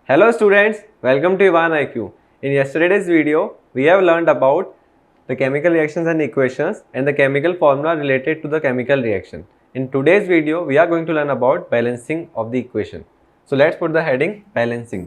Hello students, welcome to Ivan IQ. In yesterday's video, we have learned about the chemical reactions and equations and the chemical formula related to the chemical reaction. In today's video, we are going to learn about balancing of the equation. So let's put the heading balancing.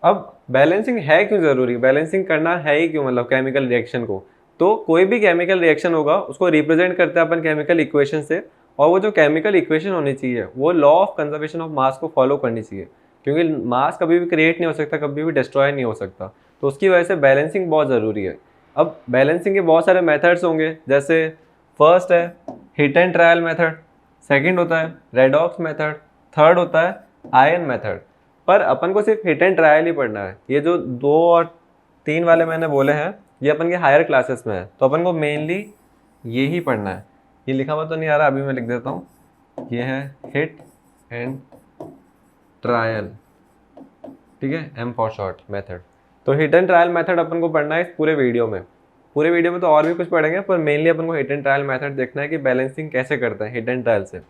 अब balancing है क्यों जरूरी, balancing करना है ही क्यों, मतलब chemical reaction को, तो कोई भी केमिकल रिएक्शन होगा उसको रिप्रेजेंट करते हैं अपन केमिकल इक्वेशन से, और वो जो केमिकल इक्वेशन होनी चाहिए वो law of conservation of mass को फॉलो करनी चाहिए, क्योंकि मास कभी भी क्रिएट नहीं हो सकता, कभी भी डिस्ट्रॉय नहीं हो सकता, तो उसकी वजह से बैलेंसिंग बहुत ज़रूरी है। अब बैलेंसिंग के बहुत सारे मेथड्स होंगे, जैसे फर्स्ट है hit and trial method, second होता है रेडॉक्स मेथड, थर्ड होता है आयन मेथड। पर अपन को सिर्फ हिट एंड ट्रायल ही पढ़ना है, ये जो 2 और 3 वाले मैंने बोले हैं ये अपन के हायर क्लासेस में है, तो अपन को मेनली ये ही पढ़ना है। ये लिखा हुआ तो नहीं आ रहा, अभी मैं लिख देता हूँ, ये है हिट एंड ट्रायल, ठीक है, एम फॉर शॉर्ट मेथड। तो हिट एंड ट्रायल मेथड अपन को पढ़ना है इस पूरे वीडियो में। पूरे वीडियो में तो और भी कुछ पढ़ेंगे, पर मेनली अपन को हिट एंड ट्रायल मेथड देखना है कि बैलेंसिंग कैसे करते हैं हिट एंड ट्रायल से।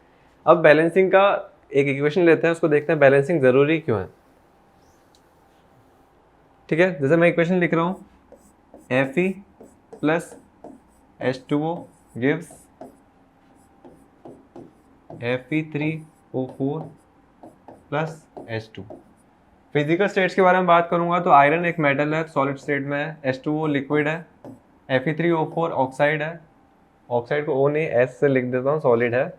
अब बैलेंसिंग का एक इक्वेशन लेते हैं, उसको देखते हैं बैलेंसिंग जरूरी क्यों है। ठीक है, जैसे मैं इक्वेशन लिख रहा हूँ Fe plus H2O gives Fe3O4 plus H2। Physical states के बारे में बात करूंगा तो आयरन एक मेटल है, सॉलिड स्टेट में है, H2O लिक्विड है, Fe3O4 ऑक्साइड है, ऑक्साइड को O नहीं S से लिख देता हूँ, सॉलिड है,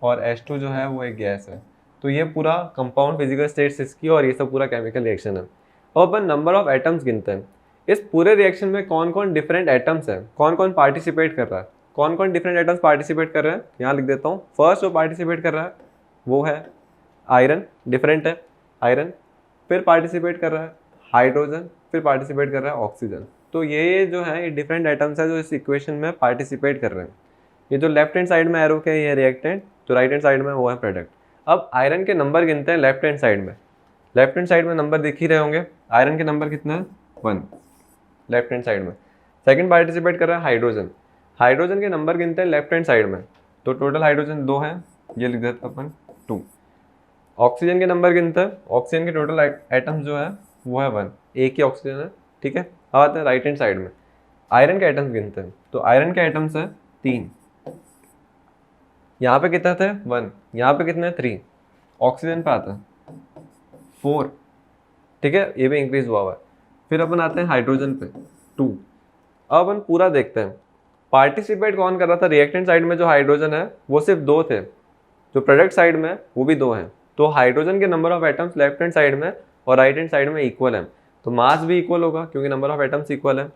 और H2 जो है वो एक गैस है। तो ये पूरा कंपाउंड फिजिकल स्टेट्स इसकी, और ये सब पूरा केमिकल रिएक्शन है। और अपन नंबर ऑफ एटम्स गिनते हैं, इस पूरे रिएक्शन में कौन कौन डिफरेंट एटम्स हैं, कौन कौन पार्टिसिपेट कर रहा है, कौन कौन डिफरेंट एटम्स पार्टिसिपेट कर रहे हैं, यहाँ लिख देता हूँ। फर्स्ट जो पार्टिसिपेट कर रहा है वो है आयरन, डिफरेंट है आयरन, फिर पार्टिसिपेट कर रहा है हाइड्रोजन, फिर पार्टिसिपेट कर रहा है ऑक्सीजन। तो ये जो है ये डिफरेंट एटम्स है जो इस इक्वेशन में पार्टिसिपेट कर रहे हैं। ये जो लेफ्ट हैंड साइड में एरो के ये रिएक्टेंट, जो राइट हैंड साइड में वो है प्रोडक्ट। अब आयरन के नंबर गिनते हैं लेफ्ट हैंड साइड में, लेफ्ट हैंड साइड में नंबर दिख ही रहे होंगे, आयरन के नंबर कितने हैं 1 लेफ्ट हैंड साइड में। सेकंड पार्टिसिपेट कर रहा है हाइड्रोजन, हाइड्रोजन के नंबर गिनते हैं लेफ्ट हैंड साइड में, तो टोटल हाइड्रोजन 2 हैं, ये लिख देते हैं अपन 2। ऑक्सीजन के नंबर गिनते हैं, ऑक्सीजन के टोटल एटम्स जो है वो है 1, एक ही ऑक्सीजन है, ठीक है। अब आते हैं राइट हैंड साइड में, आयरन के एटम्स गिनते हैं, तो आयरन के एटम्स है 3, यहाँ पे कितने थे 1, यहाँ पे कितने 3, ऑक्सीजन पे आता है 4, ठीक है, ये भी इंक्रीज हुआ है। फिर अपन आते हैं हाइड्रोजन पे 2। अब अपन पूरा देखते हैं पार्टिसिपेट कौन कर रहा था। रिएक्टेंट साइड में जो हाइड्रोजन है वो सिर्फ 2 थे, जो प्रोडक्ट साइड में वो भी 2 हैं, तो हाइड्रोजन के number of atoms left hand side में और राइट हैंड साइड में इक्वल है, तो मास भी इक्वल होगा क्योंकि नंबर ऑफ एटम्स इक्वल है।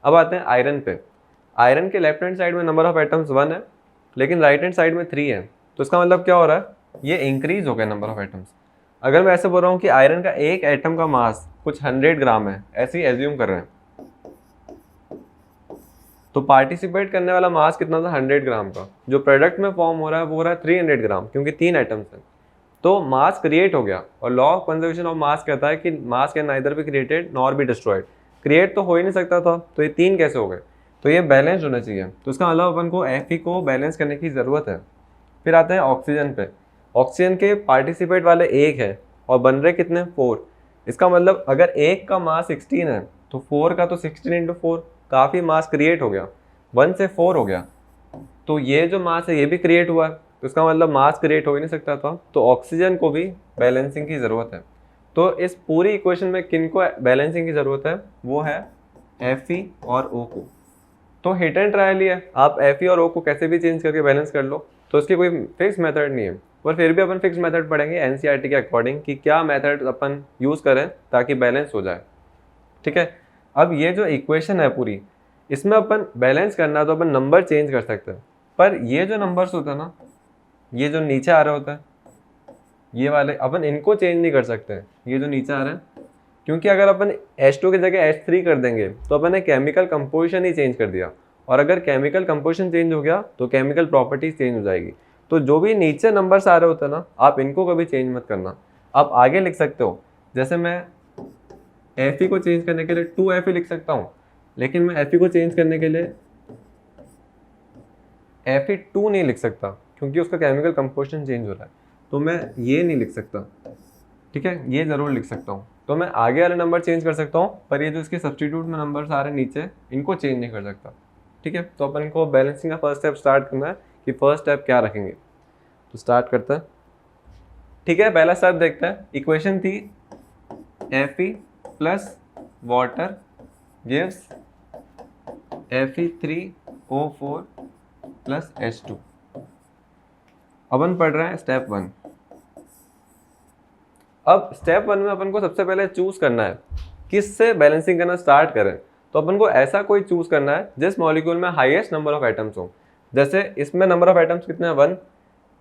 अब आते हैं आयरन पे, आयरन के लेफ्ट हैंड साइड में नंबर ऑफ एटम्स 1 है, लेकिन राइट हैंड साइड में 3 है, तो इसका मतलब क्या हो रहा है, ये इंक्रीज हो गया नंबर ऑफ एटम्स। अगर मैं ऐसे बोल रहा हूँ कि आयरन का एक एटम का मास कुछ 100 ग्राम है, ऐसे ही एज्यूम कर रहे हैं, तो पार्टिसिपेट करने वाला मास कितना था 100 ग्राम का, जो प्रोडक्ट में फॉर्म हो रहा है वो हो रहा है 300 ग्राम, क्योंकि 3 एटम्स हैं, तो मास क्रिएट हो गया। और law of conservation of mass कहता है कि मास can neither be created nor be destroyed, create तो हो ही नहीं सकता था, तो ये 3 कैसे हो गए, तो ये बैलेंस होना चाहिए, तो इसका मतलब अपन को Fe को बैलेंस करने की ज़रूरत है। फिर आते हैं ऑक्सीजन पे, ऑक्सीजन के पार्टिसिपेट वाले 1 है और बन रहे कितने 4, इसका मतलब अगर एक का मास 16 है तो 4 का तो 16 इंटू 4, काफ़ी मास क्रिएट हो गया, 1 से 4 हो गया, तो ये जो मास है ये भी क्रिएट हुआ है, तो इसका मतलब मास क्रिएट हो ही नहीं सकता था, तो ऑक्सीजन को भी बैलेंसिंग की ज़रूरत है। तो इस पूरी इक्वेशन में किन को बैलेंसिंग की ज़रूरत है, वो है Fe और O को। तो हिट एंड ट्रायल ही है, आप Fe और O को कैसे भी चेंज करके बैलेंस कर लो, तो इसकी कोई फिक्स मेथड नहीं है, पर फिर भी अपन फिक्स मेथड पढ़ेंगे एनसीईआरटी के अकॉर्डिंग कि क्या मेथड अपन यूज़ करें ताकि बैलेंस हो जाए, ठीक है। अब ये जो इक्वेशन है पूरी, इसमें अपन बैलेंस करना तो अपन नंबर चेंज कर सकते हैं, पर ये जो नंबर्स होते हैं ना, ये जो नीचे आ रहे होते हैं ये वाले, अपन इनको चेंज नहीं कर सकते, ये जो नीचे आ रहे हैं, क्योंकि अगर अपन H2 की जगह H3 कर देंगे तो अपन ने केमिकल कंपोजिशन ही चेंज कर दिया, और अगर केमिकल कंपोजिशन चेंज हो गया तो केमिकल प्रॉपर्टीज चेंज हो जाएगी। तो जो भी नीचे नंबर्स आ रहे होते हैं ना, आप इनको कभी चेंज मत करना, आप आगे लिख सकते हो, जैसे मैं Fe को चेंज करने के लिए 2Fe लिख सकता हूँ, लेकिन मैं Fe को चेंज करने के लिए Fe2 नहीं लिख सकता क्योंकि उसका केमिकल कंपोजिशन चेंज हो रहा है, तो मैं ये नहीं लिख सकता, ठीक है, ये ज़रूर लिख सकता हूँ। तो मैं आगे वाले नंबर चेंज कर सकता हूँ, पर ये जो इसके सब्स्टिट्यूट में नंबर आ रहे हैं नीचे, इनको चेंज नहीं कर सकता, ठीक है। तो अपन को बैलेंसिंग का फर्स्ट स्टेप स्टार्ट करना है कि फर्स्ट स्टेप क्या रखेंगे, तो स्टार्ट करते हैं, ठीक है। पहला स्टेप देखते हैं, इक्वेशन थी Fe plus water gives Fe3O4 plus H2। अपन पढ़ रहे हैं स्टेप 1। अब स्टेप 1 में अपन को सबसे पहले चूज करना है किससे बैलेंसिंग करना स्टार्ट करें। तो अपन को ऐसा कोई चूज करना है जिस मॉलिक्यूल में हाईएस्ट नंबर ऑफ एटम्स हो। जैसे इसमें नंबर ऑफ एटम्स कितने हैं, 1।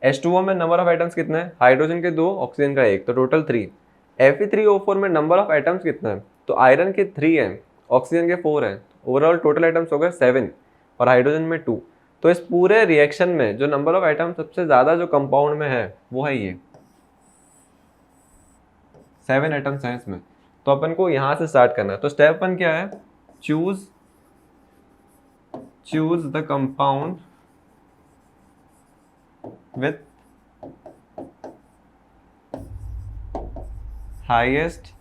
H2O में नंबर ऑफ एटम्स कितने हैं, हाइड्रोजन के 2, ऑक्सीजन का 1, तो टोटल 3। Fe3O4 में नंबर ऑफ एटम्स कितने हैं, तो आयरन के 3 हैं, ऑक्सीजन के 4 हैं, ओवरऑल टोटल एटम्स हो गए 7 और हाइड्रोजन में 2। तो इस पूरे रिएक्शन में जो नंबर ऑफ एटम्स सबसे ज़्यादा जो कंपाउंड में है वो है ये 7 एटम्स हैं इसमें। तो अपन को यहाँ से स्टार्ट करना है। तो स्टेप 1 क्या है, choose the compound with highest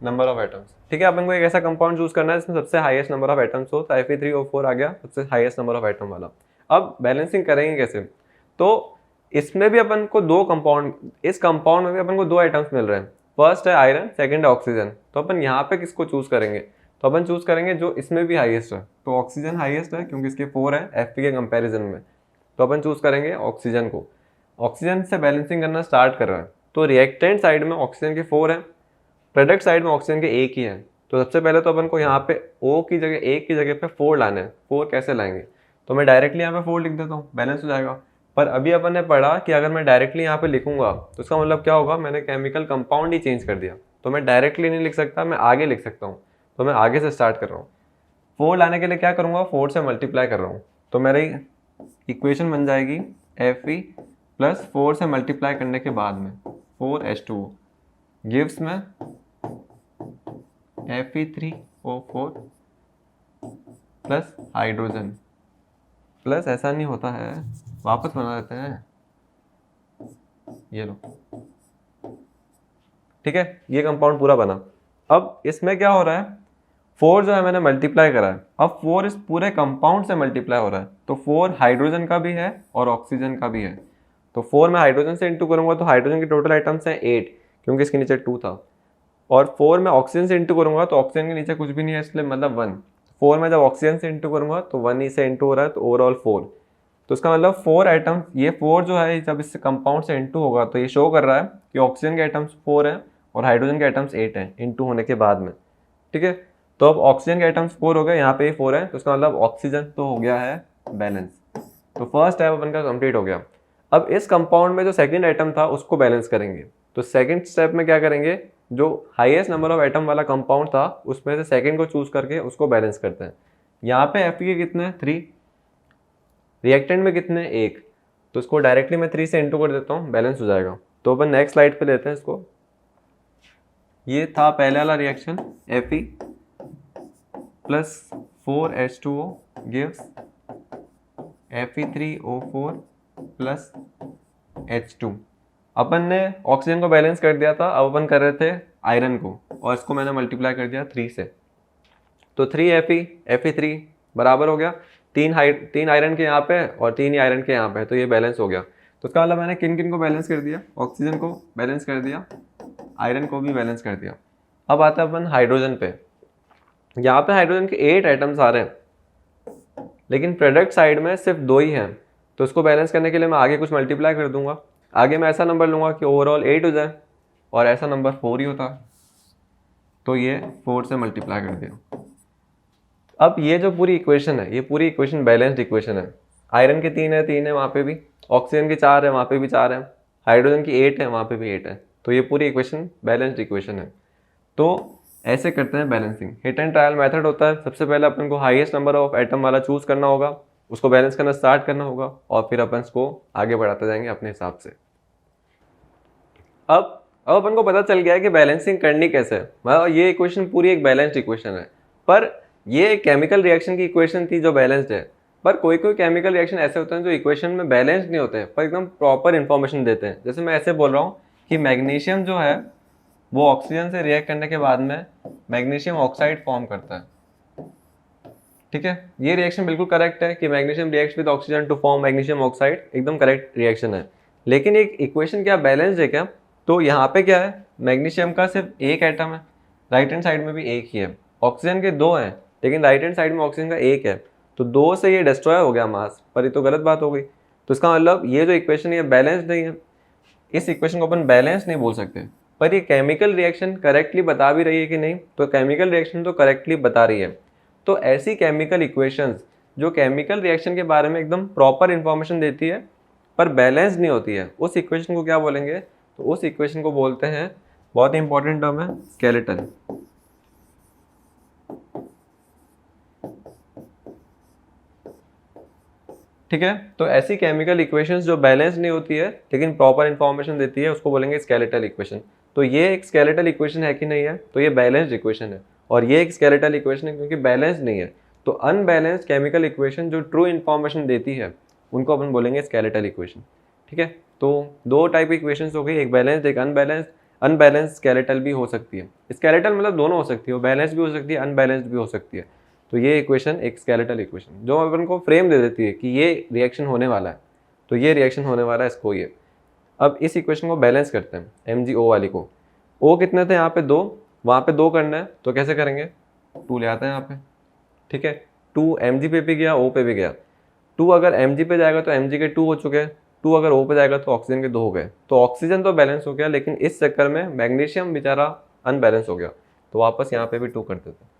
number of atoms, ठीक है। अपन को एक ऐसा कंपाउंड चूज करना है जिसमें सबसे हाईएस्ट नंबर ऑफ एटम्स हो। तो Fe3O4 आ गया सबसे हाईएस्ट नंबर ऑफ एटम वाला। अब बैलेंसिंग करेंगे कैसे, तो इसमें भी अपन को दो कंपाउंड, इस कंपाउंड में भी अपन को 2 आइटम्स मिल रहे हैं। फर्स्ट है आयरन, सेकंड है ऑक्सीजन। तो अपन यहाँ पे किसको चूज करेंगे, तो अपन चूज करेंगे जो इसमें भी हाईएस्ट है। तो ऑक्सीजन हाईएस्ट है क्योंकि इसके 4 है Fe के कंपेरिजन में, तो अपन चूज करेंगे ऑक्सीजन को। ऑक्सीजन से बैलेंसिंग करना स्टार्ट कर रहा है, तो रिएक्टेंट साइड में ऑक्सीजन के 4 है, प्रोडक्ट साइड में ऑक्सीजन के 1 ही है। तो सबसे पहले तो अपन को यहाँ पे O की जगह 1 की जगह पे 4 लाने हैं। 4 कैसे लाएंगे, तो मैं डायरेक्टली यहाँ पे 4 लिख देता हूँ, बैलेंस हो जाएगा। पर अभी अपन ने पढ़ा कि अगर मैं डायरेक्टली यहाँ पे लिखूंगा तो इसका मतलब क्या होगा, मैंने केमिकल कंपाउंड ही चेंज कर दिया। तो मैं डायरेक्टली नहीं लिख सकता, मैं आगे लिख सकता हूँ। तो मैं आगे से स्टार्ट कर रहा हूँ। 4 लाने के लिए क्या करूँगा, 4 से मल्टीप्लाई कर रहा हूँ। तो मेरी इक्वेशन बन जाएगी Fe प्लस 4 से मल्टीप्लाई करने के बाद में 4H2O गिव्स में Fe3O4 प्लस हाइड्रोजन प्लस, ऐसा नहीं होता है, वापस बना देते हैं, ये लो, ठीक है। ये कंपाउंड पूरा बना। अब इसमें क्या हो रहा है, 4 जो है मैंने मल्टीप्लाई करा है, अब 4 इस पूरे कंपाउंड से मल्टीप्लाई हो रहा है। तो 4 हाइड्रोजन का भी है और ऑक्सीजन का भी है। तो 4 मैं हाइड्रोजन से इंटू करूंगा तो हाइड्रोजन के टोटल आइटम्स हैं 8 क्योंकि इसके नीचे 2 था। और 4 में ऑक्सीजन से इंटू करूंगा तो ऑक्सीजन के नीचे कुछ भी नहीं है, इसलिए मतलब 1। 4 में जब ऑक्सीजन से इंटू करूंगा तो 1 ही से इंटू हो रहा है, तो ओवरऑल 4। तो इसका मतलब 4 आइटम, ये 4 जो है जब इससे कंपाउंड से इंटू होगा तो ये शो कर रहा है कि ऑक्सीजन के आइटम्स 4 हैं और हाइड्रोजन के आइटम्स 8 हैं इंटू होने के बाद में, ठीक है। तो अब ऑक्सीजन के आइटम्स 4 हो गए, यहाँ पे 4 है, तो इसका मतलब ऑक्सीजन तो हो गया है बैलेंस। तो फर्स्ट स्टेप अपन का कंप्लीट हो गया। अब इस कंपाउंड में जो सेकंड आइटम था उसको बैलेंस करेंगे। तो सेकंड स्टेप में क्या करेंगे, जो हाईएस्ट नंबर ऑफ एटम वाला कंपाउंड था उसमें से सेकंड को चूज करके उसको बैलेंस करते हैं। यहाँ पे Fe के कितने, 3, रिएक्टेंट में कितने, 1। तो इसको डायरेक्टली मैं 3 से इंटू कर देता हूँ, बैलेंस हो जाएगा। तो अपन नेक्स्ट स्लाइड पे लेते हैं इसको। ये था पहले वाला reaction, Fe plus 4H2O gives Fe3O4 plus H2। अपन ने ऑक्सीजन को बैलेंस कर दिया था, अब अपन कर रहे थे आयरन को, और इसको मैंने मल्टीप्लाई कर दिया 3 से। तो 3 Fe3 बराबर हो गया 3 आयरन के यहाँ पे और 3 ही आयरन के यहाँ पे, तो ये बैलेंस हो गया। तो इसका मतलब मैंने किन किन को बैलेंस कर दिया, ऑक्सीजन को बैलेंस कर दिया, आयरन को भी बैलेंस कर दिया। अब आता है अपन हाइड्रोजन पे। यहाँ पे हाइड्रोजन के 8 आइटम्स आ रहे हैं, लेकिन प्रोडक्ट साइड में सिर्फ 2 ही हैं। तो इसको बैलेंस करने के लिए मैं आगे कुछ मल्टीप्लाई कर दूंगा। आगे मैं ऐसा नंबर लूंगा कि ओवरऑल 8 हो जाए और ऐसा नंबर 4 ही होता, तो ये 4 से मल्टीप्लाई कर दिया। अब ये जो पूरी इक्वेशन है, ये पूरी इक्वेशन बैलेंस्ड इक्वेशन है। आयरन के 3 है वहाँ पे भी, ऑक्सीजन के 4 है वहाँ पे भी 4 है, हाइड्रोजन की 8 है वहाँ पे भी 8 है। तो ये पूरी इक्वेशन बैलेंस्ड इक्वेशन है। तो ऐसे करते हैं balancing. Hit and trial method होता है। सबसे पहले अपन को हाईएस्ट नंबर ऑफ एटम वाला चूज करना होगा, उसको बैलेंस करना स्टार्ट करना होगा और फिर अपन इसको आगे बढ़ाते जाएंगे अपने हिसाब से। अब अब अपन को पता चल गया है कि बैलेंसिंग करनी कैसे है। मतलब ये इक्वेशन पूरी एक बैलेंस्ड इक्वेशन है, पर ये एक केमिकल रिएक्शन की इक्वेशन थी जो बैलेंस्ड है। पर कोई कोई केमिकल रिएक्शन ऐसे होते हैं जो इक्वेशन में बैलेंस्ड नहीं होते हैं पर एकदम प्रॉपर इन्फॉर्मेशन देते हैं। जैसे मैं ऐसे बोल रहा हूँ कि मैग्नीशियम जो है वो ऑक्सीजन से रिएक्ट करने के बाद में मैग्नीशियम ऑक्साइड फॉर्म करता है। ठीक है, ये रिएक्शन बिल्कुल करेक्ट है कि magnesium reacts with oxygen to form magnesium oxide, एकदम करेक्ट रिएक्शन है। लेकिन एक इक्वेशन क्या बैलेंस्ड है क्या? तो यहाँ पे क्या है, मैग्नीशियम का सिर्फ एक एटम है, राइट हैंड साइड में भी एक ही है। ऑक्सीजन के दो हैं लेकिन राइट हैंड साइड में ऑक्सीजन का एक है, तो दो से ये डिस्ट्रॉय हो गया मास, पर ये तो गलत बात हो गई। तो इसका मतलब ये जो इक्वेशन है बैलेंस्ड नहीं है। इस इक्वेशन को अपन बैलेंस नहीं बोल सकते। पर ये केमिकल रिएक्शन करेक्टली बता भी रही है कि नहीं? तो केमिकल रिएक्शन तो करेक्टली बता रही है। तो ऐसी केमिकल इक्वेशंस जो केमिकल रिएक्शन के बारे में एकदम प्रॉपर इंफॉर्मेशन देती है पर बैलेंस नहीं होती है, उस इक्वेशन को क्या बोलेंगे? तो उस इक्वेशन को बोलते हैं, बहुत इंपॉर्टेंट टर्म है, स्केलेटन। ठीक है, तो ऐसी केमिकल इक्वेशंस जो बैलेंस नहीं होती है लेकिन प्रॉपर इंफॉर्मेशन देती है उसको बोलेंगे स्केलेटल इक्वेशन। तो ये एक स्केलेटल इक्वेशन है कि नहीं है? तो ये बैलेंस्ड इक्वेशन है। और ये एक स्केलेटल इक्वेशन है क्योंकि बैलेंस नहीं है। तो अनबैलेंस्ड केमिकल इक्वेशन जो ट्रू इन्फॉर्मेशन देती है उनको अपन बोलेंगे स्केलेटल इक्वेशन। ठीक है, तो दो टाइप इक्वेशंस हो गई, एक बैलेंस्ड एक अनबैलेंस्ड। अनबैलेंस्ड स्केलेटल भी हो सकती है। स्केलेटल मतलब दोनों हो सकती है, वो बैलेंस भी हो सकती है, अनबैलेंस्ड भी हो सकती है। तो ये इक्वेशन एक स्केलेटल इक्वेशन जो अपन को फ्रेम दे देती है कि ये रिएक्शन होने वाला है, तो ये रिएक्शन होने वाला है, इसको ये। अब इस इक्वेशन को बैलेंस करते हैं, MgO वाली को। O कितने थे यहाँ पे? 2, वहाँ पे 2 करना है तो कैसे करेंगे? 2 ले आते हैं यहाँ पे। ठीक है, 2 Mg पे भी गया, O पे भी गया। 2 अगर Mg पे जाएगा तो Mg के 2 हो चुके हैं, 2 अगर O पे जाएगा तो ऑक्सीजन के 2 हो गए। तो ऑक्सीजन तो बैलेंस हो गया लेकिन इस चक्कर में मैग्नीशियम बेचारा अनबैलेंस हो गया, तो वापस यहाँ पे भी 2 कर देते हैं।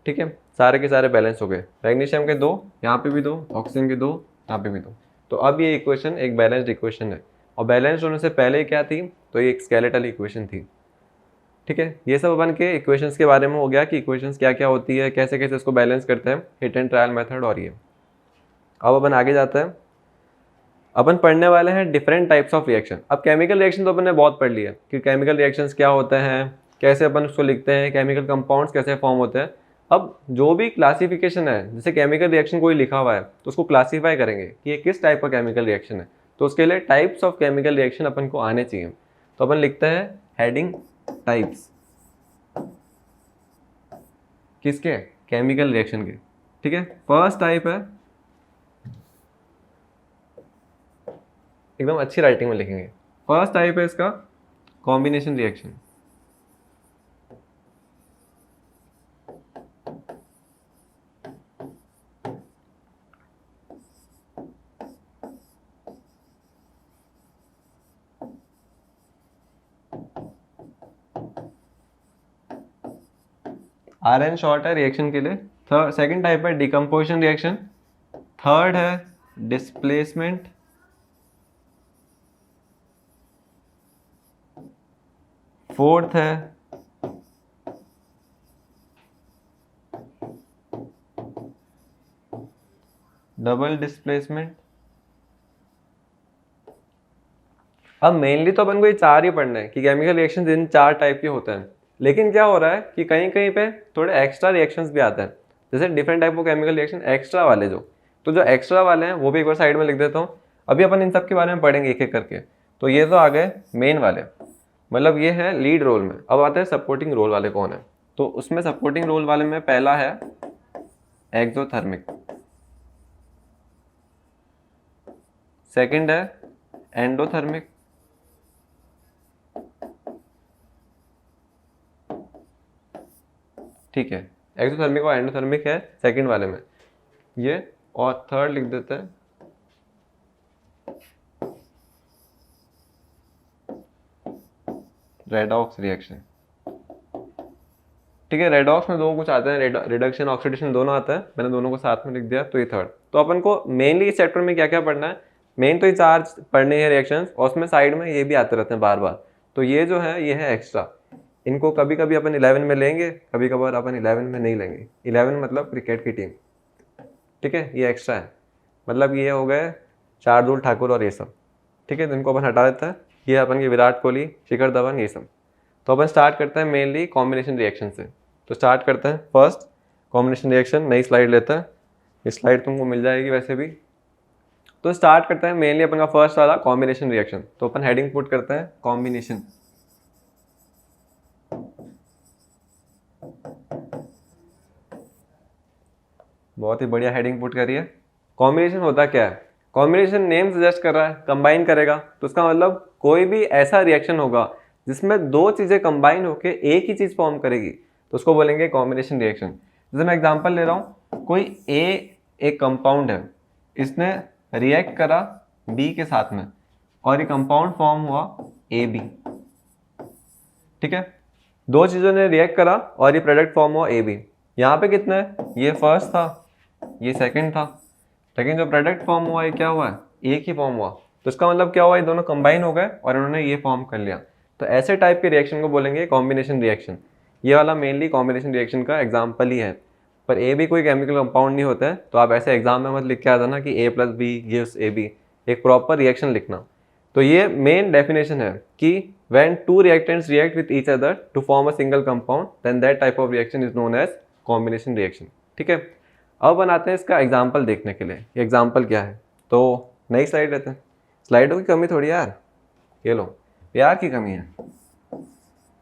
ठीक है, सारे के सारे बैलेंस हो गए, मैग्नीशियम के 2, यहाँ पे भी 2, ऑक्सीजन के 2, यहाँ पे भी 2। तो अब ये इक्वेशन एक बैलेंस्ड इक्वेशन है। और बैलेंस्ड होने से पहले क्या थी? तो ये एक स्केलेटल इक्वेशन थी। ठीक है, ये सब अपन के इक्वेशंस के बारे में हो गया कि इक्वेशंस क्या क्या होती है, कैसे कैसे इसको बैलेंस करते हैं, हिट एंड ट्रायल मेथड। और ये अब अपन आगे जाते हैं, अपन पढ़ने वाले हैं डिफरेंट टाइप्स ऑफ रिएक्शन। अब केमिकल रिएक्शन तो अपन ने बहुत पढ़ लिया कि केमिकल रिएक्शंस क्या होते हैं, कैसे अपन उसको लिखते हैं, केमिकल कंपाउंड्स कैसे फॉर्म होते हैं। अब जो भी क्लासिफिकेशन है, जैसे केमिकल रिएक्शन कोई लिखा हुआ है तो उसको क्लासीफाई करेंगे कि ये किस टाइप का केमिकल रिएक्शन है। तो उसके लिए टाइप्स ऑफ केमिकल रिएक्शन अपन को आने चाहिए। तो अपन लिखते हैं हेडिंग टाइप्स, किसके? केमिकल रिएक्शन के। ठीक है, फर्स्ट टाइप है, एकदम अच्छी राइटिंग में लिखेंगे, फर्स्ट टाइप है इसका कॉम्बिनेशन रिएक्शन। RN शॉर्ट है रिएक्शन के लिए। थर्ड सेकंड टाइप है डिकम्पोजिशन रिएक्शन। थर्ड है डिस्प्लेसमेंट। फोर्थ है डबल डिस्प्लेसमेंट। अब मेनली तो अपन को ये चार ही पढ़ना है कि केमिकल रिएक्शंस इन चार टाइप के होते हैं। लेकिन क्या हो रहा है कि कहीं कहीं पे थोड़े एक्स्ट्रा रिएक्शंस भी आते हैं, जैसे different type of chemical reaction extra वाले जो एक्स्ट्रा वाले हैं वो भी एक बार साइड में लिख देता हूँ। अभी अपन इन सब के बारे में पढ़ेंगे एक एक करके। तो ये तो आ गए मेन वाले, मतलब ये है लीड रोल में। अब आते हैं सपोर्टिंग रोल वाले कौन है। तो उसमें सपोर्टिंग रोल वाले में पहला है एक्सोथर्मिक, सेकंड है एंडोथर्मिक, ठीक है, एक्सोथर्मिक और एंडोथर्मिक है सेकंड वाले में ये। और थर्ड लिख देते हैं रेडॉक्स रिएक्शन। ठीक है, रेडॉक्स में दो कुछ आते हैं, रिडक्शन ऑक्सीडेशन दोनों आता है, मैंने दोनों को साथ में लिख दिया। तो ये थर्ड। तो अपन को मेनली इस चैप्टर में क्या क्या पढ़ना है, मेन तो ये चार पढ़ने हैं रिएक्शंस, और उसमें साइड में ये भी आते रहते हैं बार बार। तो ये जो है ये है एक्स्ट्रा, इनको कभी कभी अपन 11 में लेंगे, कभी कभार अपन 11 में नहीं लेंगे। 11 मतलब क्रिकेट की टीम, ठीक है, ये एक्स्ट्रा है। मतलब ये हो गए शार्दुल ठाकुर और ये सब, ठीक है, तो इनको अपन हटा देते हैं। ये अपन के विराट कोहली, शिखर धवन, ये सब। तो अपन स्टार्ट करते हैं मेनली कॉम्बिनेशन रिएक्शन से। तो स्टार्ट करते हैं फर्स्ट कॉम्बिनेशन रिएक्शन। नई स्लाइड लेते हैं, ये स्लाइड तुमको मिल जाएगी वैसे भी। तो स्टार्ट करते हैं मेनली अपन का फर्स्ट वाला कॉम्बिनेशन रिएक्शन। तो अपन हेडिंग पुट करते हैं कॉम्बिनेशन। बहुत ही बढ़िया हेडिंग पुट करिए। कॉम्बिनेशन होता क्या है? कॉम्बिनेशन नेम सजेस्ट कर रहा है, कंबाइन करेगा। तो उसका मतलब कोई भी ऐसा रिएक्शन होगा जिसमें दो चीजें कंबाइन होकर एक ही चीज फॉर्म करेगी, तो उसको बोलेंगे कॉम्बिनेशन रिएक्शन। जैसे मैं एग्जांपल ले रहा हूँ, कोई एक कंपाउंड है, इसने रिएक्ट करा बी के साथ में और ये कंपाउंड फॉर्म हुआ AB। ठीक है, दो चीजों ने रिएक्ट करा और ये प्रोडक्ट फॉर्म हुआ AB। यहाँ पे कितना है? ये फर्स्ट था, ये सेकंड था, लेकिन जो प्रोडक्ट फॉर्म हुआ ये क्या हुआ है? एक ही फॉर्म हुआ। तो इसका मतलब क्या हुआ? ये दोनों कंबाइन हो गए और इन्होंने ये फॉर्म कर लिया। तो ऐसे टाइप के रिएक्शन को बोलेंगे कॉम्बिनेशन रिएक्शन। ये वाला मेनली कॉम्बिनेशन रिएक्शन का एग्जाम्पल ही है। पर ए भी कोई केमिकल कंपाउंड नहीं होता है, तो आप ऐसे एग्जाम में मत लिख के आ जाना कि A+B gives AB। एक प्रॉपर रिएक्शन लिखना। तो ये मेन डेफिनेशन है कि when two reactants react with each other to form a single compound, then that type of reaction is known as combination reaction। ठीक है, अब बनाते हैं इसका एग्जाम्पल देखने के लिए। एग्जाम्पल क्या है? तो नई स्लाइड लेते हैं। स्लाइडों की कमी थोड़ी यार, ये लो, प्यार की कमी है।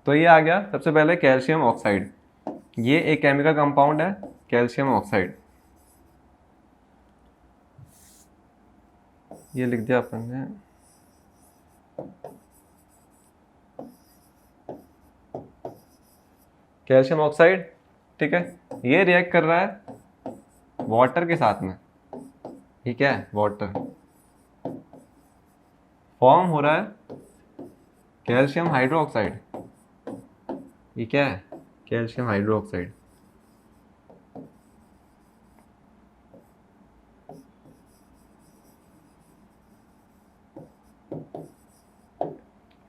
तो ये आ गया सबसे पहले कैल्शियम ऑक्साइड। ये एक केमिकल कंपाउंड है कैल्शियम ऑक्साइड, ये लिख दिया अपन ने। कैल्शियम ऑक्साइड, ठीक है, ये रिएक्ट कर रहा है वाटर के साथ में। ये क्या है? वाटर। फॉर्म हो रहा है कैल्शियम हाइड्रोक्साइड। ये क्या है? Calcium hydroxide.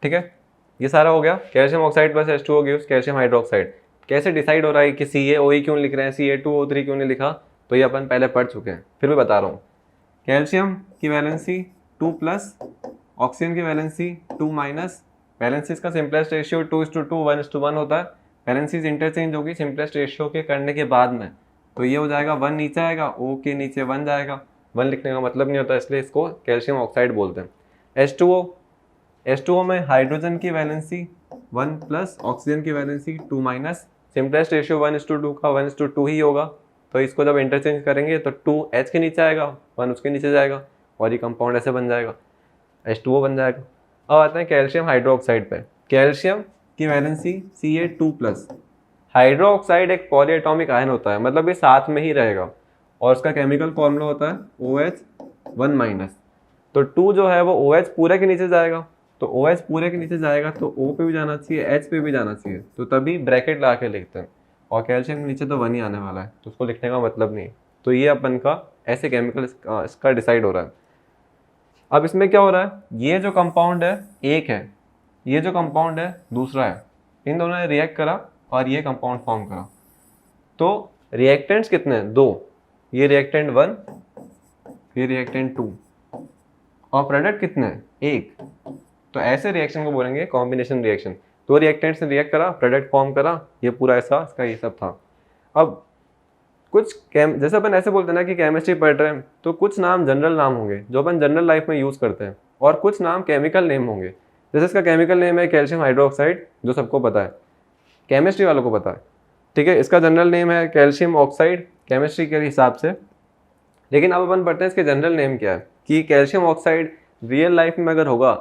ठीक है, ये सारा हो गया। Calcium oxide plus H2O gives calcium hydroxide. कैसे डिसाइड हो रहा है कि CaOE क्यों लिख रहे हैं, Ca2O3 क्यों नहीं लिखा? तो ये अपन पहले पढ़ चुके हैं, फिर भी बता रहा हूँ। कैल्शियम की वैलेंसी 2+, ऑक्सीजन की वैलेंसी 2-। वैलेंसीज का सिंपलेस्ट रेशियो 2:2 1:1 होता है। वैलेंसीज इंटरचेंज होगी सिंपलेस्ट रेशियो के करने के बाद में। तो ये हो जाएगा 1 नीचे आएगा, O के नीचे 1 जाएगा। 1 लिखने का मतलब नहीं होता, इसलिए इसको कैल्शियम ऑक्साइड बोलते हैं। H2O में हाइड्रोजन की वैलेंसी 1+, ऑक्सीजन की वैलेंसी 2-। सिंपलेस्ट रेशियो 1:2 का 1:2 ही होगा। तो इसको जब इंटरचेंज करेंगे तो 2 H के नीचे आएगा, 1 उसके नीचे जाएगा और ये कंपाउंड ऐसे बन जाएगा, H2O बन जाएगा। अब आते हैं कैल्शियम हाइड्रोक्साइड पे। कैल्शियम की वैलेंसी Ca2+। हाइड्रोक्साइड एक पॉलीएटॉमिक आयन होता है, मतलब ये साथ में ही रहेगा और उसका केमिकल फॉर्मूला होता है OH1-। तो 2 जो है वो OH पूरे के नीचे जाएगा, तो OH पूरे के नीचे जाएगा तो O पे भी जाना चाहिए, H पे भी जाना चाहिए, तो तभी ब्रैकेट ला के लिखते हैं। और कैल्शियम के नीचे तो 1 ही आने वाला है, तो उसको लिखने का मतलब नहीं। तो ये अपन का ऐसे केमिकल इसका डिसाइड हो रहा है। अब इसमें क्या हो रहा है? ये जो कंपाउंड है एक है, ये जो कंपाउंड है दूसरा है। इन दोनों ने रिएक्ट करा और ये कंपाउंड फॉर्म करा। तो रिएक्टेंट्स कितने हैं? 2। ये रिएक्टेंट 1, ये रिएक्टेंट 2, और प्रोडक्ट कितने हैं? 1। तो ऐसे रिएक्शन को बोलेंगे कॉम्बिनेशन रिएक्शन। तो रिएक्टेंट्स ने रिएक्ट करा, प्रोडक्ट फॉर्म करा, ये पूरा ऐसा इसका ये सब था। अब कुछ जैसे अपन ऐसे बोलते हैं ना कि केमिस्ट्री पढ़ रहे हैं, तो कुछ नाम जनरल नाम होंगे जो अपन जनरल लाइफ में यूज़ करते हैं, और कुछ नाम केमिकल नेम होंगे। जैसे इसका केमिकल नेम है कैल्शियम हाइड्रोक्साइड, जो सबको पता है, केमिस्ट्री वालों को पता है। ठीक है, इसका जनरल नेम है कैल्शियम ऑक्साइड केमिस्ट्री के हिसाब से। लेकिन अब अपन पढ़ते हैं इसके जनरल नेम क्या है, कि कैल्शियम ऑक्साइड रियल लाइफ में अगर होगा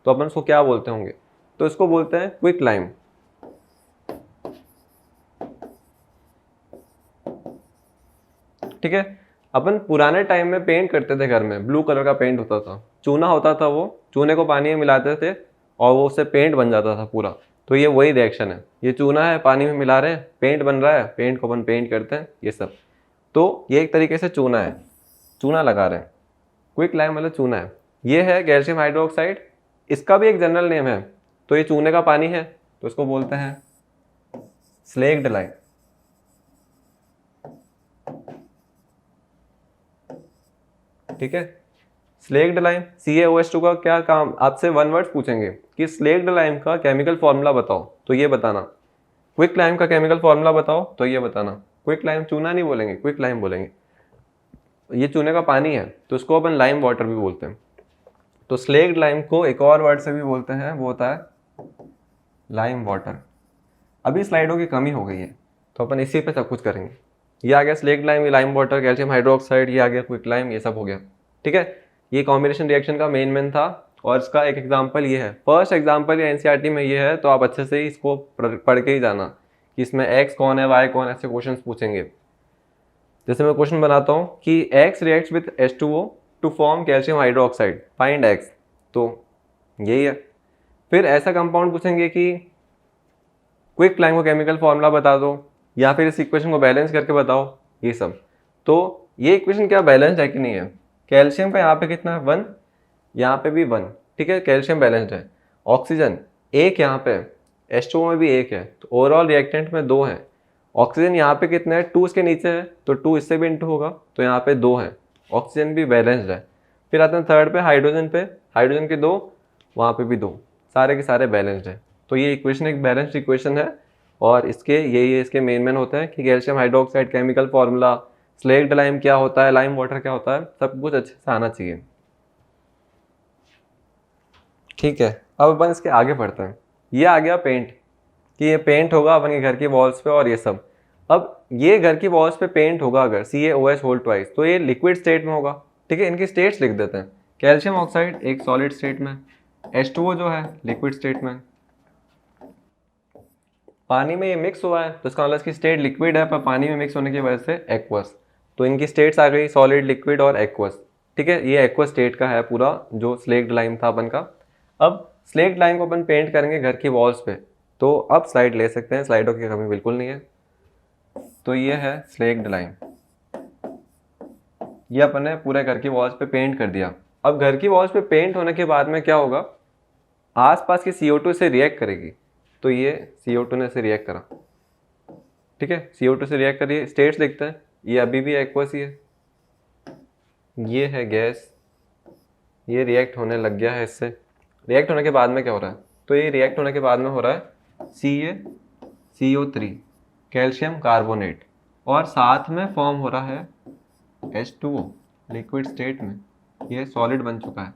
तो अपन उसको क्या बोलते होंगे? तो इसको बोलते हैं क्विक लाइम। ठीक है, अपन पुराने टाइम में पेंट करते थे घर में, ब्लू कलर का पेंट होता था, चूना होता था, वो चूने को पानी में मिलाते थे और वो उससे पेंट बन जाता था पूरा। तो ये वही रिएक्शन है, ये चूना है, पानी में मिला रहे हैं, पेंट बन रहा है, पेंट को अपन पेंट करते हैं, ये सब। तो ये एक तरीके से चूना है, चूना लगा रहे हैं। क्विक लाइम मतलब चूना है। ये है कैल्शियम हाइड्रोक्साइड, इसका भी एक जनरल नेम है। तो ये चूने का पानी है, तो इसको बोलते हैं स्लेक्ड लाइम। ठीक है, स्लेक्ड लाइम CaOH2 का क्या काम, आपसे वन वर्ड पूछेंगे कि स्लेक्ड लाइम का केमिकल फॉर्मूला बताओ, तो ये बताना। क्विक लाइम का केमिकल फॉर्मूला बताओ, तो ये बताना। क्विक लाइम, चूना नहीं बोलेंगे, क्विक लाइम बोलेंगे। ये चूने का पानी है तो उसको अपन लाइम वाटर भी बोलते हैं। तो स्लेक्ड लाइम को एक और वर्ड से भी बोलते हैं, वो होता है लाइम वाटर। अभी स्लाइडों की कमी हो गई है तो अपन इसी पे सब कुछ करेंगे। ये आ गया स्लेक्ड लाइम, ये लाइम वाटर, कैल्शियम हाइड्रोक्साइड, ये आ गया क्विक लाइम, ये सब हो गया। ठीक है, ये कॉम्बिनेशन रिएक्शन का मेन था। और इसका एक एग्जांपल ये है, फर्स्ट एग्जांपल या एनसीईआरटी में ये है, तो आप अच्छे से ही इसको पढ़ के ही जाना कि इसमें एक्स कौन है, वाई कौन है, ऐसे क्वेश्चन पूछेंगे। जैसे मैं क्वेश्चन बनाता हूँ कि x reacts with H2O to form calcium hydroxide, find x, तो यही है। फिर ऐसा कंपाउंड पूछेंगे कि क्विक लाइम को केमिकल फॉर्मूला बता दो, या फिर इस इक्वेशन को बैलेंस करके बताओ, ये सब। तो ये इक्वेशन क्या बैलेंस्ड है कि नहीं है? कैल्शियम का यहाँ पे कितना है 1, यहाँ पे भी 1, ठीक है, कैल्शियम बैलेंस्ड है। ऑक्सीजन एक यहाँ पे, H2O में भी एक है, तो ओवरऑल रिएक्टेंट में 2 हैं। ऑक्सीजन यहाँ पे कितना है 2, इसके नीचे है तो 2 इससे भी इंटू होगा, तो यहाँ पे 2 है। ऑक्सीजन भी बैलेंस्ड है। फिर आते हैं थर्ड पे, हाइड्रोजन के 2, वहाँ पे भी 2, सारे के सारे बैलेंस्ड है। तो ये इक्वेशन एक बैलेंस्ड इक्वेशन है। और इसके ये इसके मेन होते हैं कि calcium hydroxide chemical formula, slaked lime क्या होता है, लाइम वाटर क्या होता है, सब कुछ अच्छे से आना चाहिए। ठीक है, अब अपन इसके आगे बढ़ते हैं। ये आ गया पेंट, कि ये पेंट होगा अपन के घर की वॉल्स पे और ये सब। अब ये घर की वॉल्स पे पेंट होगा अगर CaOH होल ट्वाइस, तो ये लिक्विड स्टेट में होगा। ठीक है, इनकी स्टेट्स लिख देते हैं। कैल्शियम ऑक्साइड एक सॉलिड स्टेट में, H2O जो है लिक्विड स्टेट में। पानी में ये मिक्स हुआ है तो इसका मतलब इसकी स्टेट लिक्विड है, पर पानी में मिक्स होने की वजह से एक्वस। तो इनकी स्टेट्स आ गई सॉलिड, लिक्विड और एक्वस। ठीक है, ये एक्वस स्टेट का है पूरा जो स्लेक्ड लाइम था अपन का। अब स्लेक्ड लाइम को अपन पेंट करेंगे घर की वॉल्स पे, तो अब स्लाइड ले सकते हैं, स्लाइडों की कमी बिल्कुल नहीं है। तो ये है स्लेक्ड लाइम, ये अपन ने पूरे घर की वॉल्स पे पेंट कर दिया। अब घर की वॉल्स पे पेंट होने के बाद में क्या होगा, आसपास की CO2 से रिएक्ट करेगी। तो ये CO2 ने से रिएक्ट करा, ठीक है, CO2 से रिएक्ट करिए, स्टेट्स लिखते हैं। ये अभी भी एक्वस ही है, ये है गैस, ये रिएक्ट होने लग गया है इससे। रिएक्ट होने के बाद में क्या हो रहा है, तो ये रिएक्ट होने के बाद में हो रहा है CaCO3 कैल्शियम कार्बोनेट, और साथ में फॉर्म हो रहा है H2O लिक्विड स्टेट में। ये सॉलिड बन चुका है,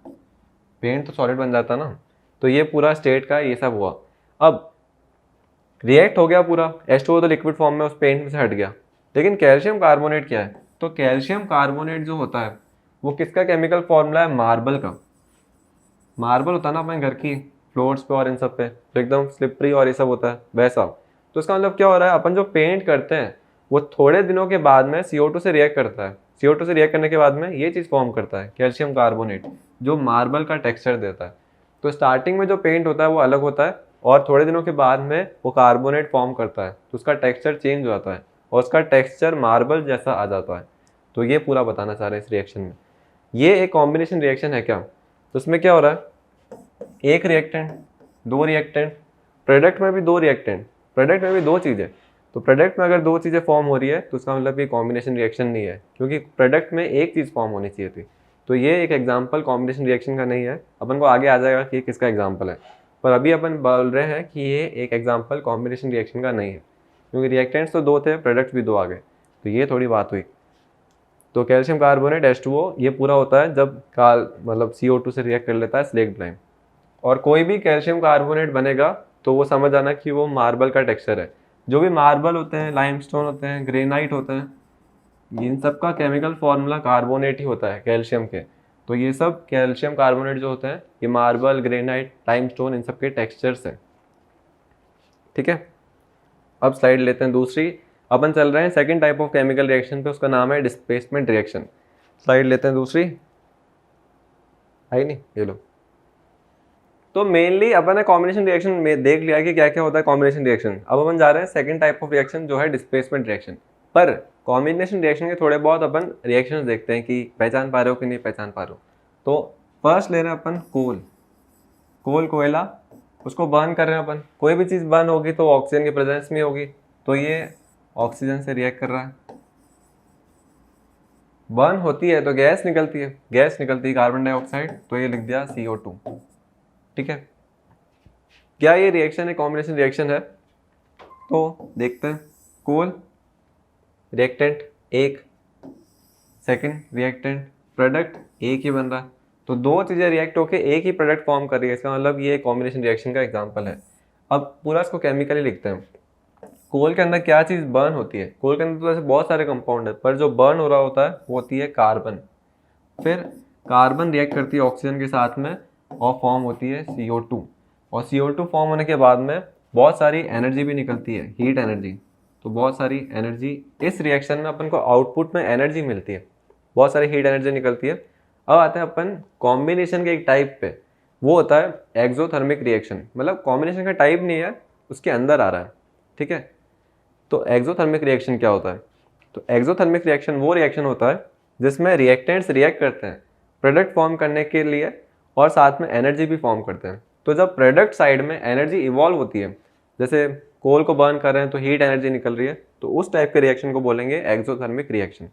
पेंट तो सॉलिड बन जाता ना। तो ये पूरा स्टेट का ये सब हुआ। अब रिएक्ट हो गया पूरा, H2O तो लिक्विड फॉर्म में उस पेंट में से हट गया। लेकिन कैल्शियम कार्बोनेट क्या है, तो कैल्शियम कार्बोनेट जो होता है वो किसका केमिकल फॉर्मूला है, मार्बल का। मार्बल होता है ना अपने घर की फ्लोर्स पे और इन सब पे, तो एकदम स्लिपरी और ये सब होता है वैसा। तो इसका मतलब क्या हो रहा है, अपन जो पेंट करते हैं वो थोड़े दिनों के बाद में CO2 से रिएक्ट करता है। CO2 से रिएक्ट करने के बाद में ये चीज़ फॉर्म करता है कैल्शियम कार्बोनेट, जो मार्बल का टेक्सचर देता है। तो स्टार्टिंग में जो पेंट होता है वो अलग होता है, और थोड़े दिनों के बाद में वो कार्बोनेट फॉर्म करता है तो उसका टेक्सचर चेंज हो जाता है और उसका टेक्सचर मार्बल जैसा आ जाता है। तो ये पूरा बताना चाह रहे हैं इस रिएक्शन में। ये एक कॉम्बिनेशन रिएक्शन है क्या, तो उसमें क्या हो रहा है, एक रिएक्टेंट, दो रिएक्टेंट, प्रोडक्ट में भी दो रिएक्टेंट, प्रोडक्ट में भी दो चीज़ें। तो प्रोडक्ट में अगर दो चीज़ें फॉर्म हो रही है तो उसका मतलब ये कॉम्बिनेशन रिएक्शन नहीं है, क्योंकि प्रोडक्ट में एक चीज़ फॉर्म होनी चाहिए थी। तो ये एक एग्जांपल कॉम्बिनेशन रिएक्शन का नहीं है। अपन को आगे आ जाएगा कि किसका एग्जांपल है, पर अभी अपन बोल रहे हैं कि ये एक एग्जांपल कॉम्बिनेशन रिएक्शन का नहीं है, क्योंकि रिएक्टेंट्स तो दो थे, प्रोडक्ट्स भी दो आ गए। तो ये थोड़ी बात हुई। तो कैल्शियम कार्बोनेट H2O ये पूरा होता है जब मतलब CO2 से रिएक्ट कर लेता है स्लेक्ड लाइम। और कोई भी कैल्शियम कार्बोनेट बनेगा तो वो समझ आना कि वो मार्बल का टेक्सचर है। जो भी मार्बल होते हैं, लाइमस्टोन होते हैं, ग्रेनाइट होते हैं, इन सब का केमिकल फॉर्मूला कार्बोनेट ही होता है कैल्शियम के। तो ये सब कैल्शियम कार्बोनेट जो होते हैं ये मार्बल, ग्रेनाइट, लाइमस्टोन इन सब के टेक्सचर्स हैं। ठीक है, अब स्लाइड लेते हैं दूसरी। अपन चल रहे हैं second type of chemical reaction पे, उसका नाम है डिस्प्लेसमेंट रिएक्शन। स्लाइड लेते हैं दूसरी, आई नहीं, ये लो। तो मेनली अपन ने कॉम्बिनेशन रिएक्शन में देख लिया कि क्या क्या होता है कॉम्बिनेशन रिएक्शन। अब अपन जा रहे हैं सेकंड टाइप ऑफ रिएक्शन जो है डिस्प्लेसमेंट रिएक्शन। पर कॉम्बिनेशन रिएक्शन के थोड़े बहुत अपन रिएक्शंस देखते हैं कि पहचान पा रहे हो कि नहीं पहचान पा रहे हो। तो फर्स्ट ले रहे हैं अपन कोयला, उसको बर्न कर रहे हैं अपन। कोई भी चीज़ बर्न होगी तो ऑक्सीजन की प्रेजेंस में होगी, तो ये ऑक्सीजन से रिएक्ट कर रहा है, बर्न होती है तो गैस निकलती है, गैस निकलती है कार्बन डाइऑक्साइड, तो ये लिख दिया CO2। ठीक है, क्या ये रिएक्शन है, कॉम्बिनेशन रिएक्शन है? तो देखते हैं। कोल रिएक्टेंट एक, सेकंड रिएक्टेंट प्रोडक्ट एक ही बन रहा है, तो दो चीज़ें रिएक्ट होकर एक ही प्रोडक्ट फॉर्म कर रही है, इसका मतलब ये कॉम्बिनेशन रिएक्शन का एग्जांपल है। अब पूरा इसको केमिकली लिखते हैं। कोल के अंदर क्या चीज़ बर्न होती है? कोल के अंदर तो वैसे बहुत सारे कंपाउंड है, पर जो बर्न हो रहा होता है वो होती है कार्बन। फिर कार्बन रिएक्ट करती है ऑक्सीजन के साथ में और फॉर्म होती है CO2, और CO2 फॉर्म होने के बाद में बहुत सारी एनर्जी भी निकलती है, हीट एनर्जी। तो बहुत सारी एनर्जी इस रिएक्शन में अपन को आउटपुट में एनर्जी मिलती है, बहुत सारी हीट एनर्जी निकलती है। अब आते हैं अपन कॉम्बिनेशन के एक टाइप पे, वो होता है एक्सोथर्मिक रिएक्शन। मतलब कॉम्बिनेशन का टाइप नहीं है, उसके अंदर आ रहा है। ठीक है, तो एक्सोथर्मिक रिएक्शन क्या होता है? तो एक्सोथर्मिक रिएक्शन वो रिएक्शन होता है जिसमें रिएक्टेंट्स रिएक्ट करते हैं प्रोडक्ट फॉर्म करने के लिए और साथ में एनर्जी भी फॉर्म करते हैं। तो जब प्रोडक्ट साइड में एनर्जी इवॉल्व होती है, जैसे कोल को बर्न कर रहे हैं तो हीट एनर्जी निकल रही है, तो उस टाइप के रिएक्शन को बोलेंगे एक्सोथर्मिक रिएक्शन।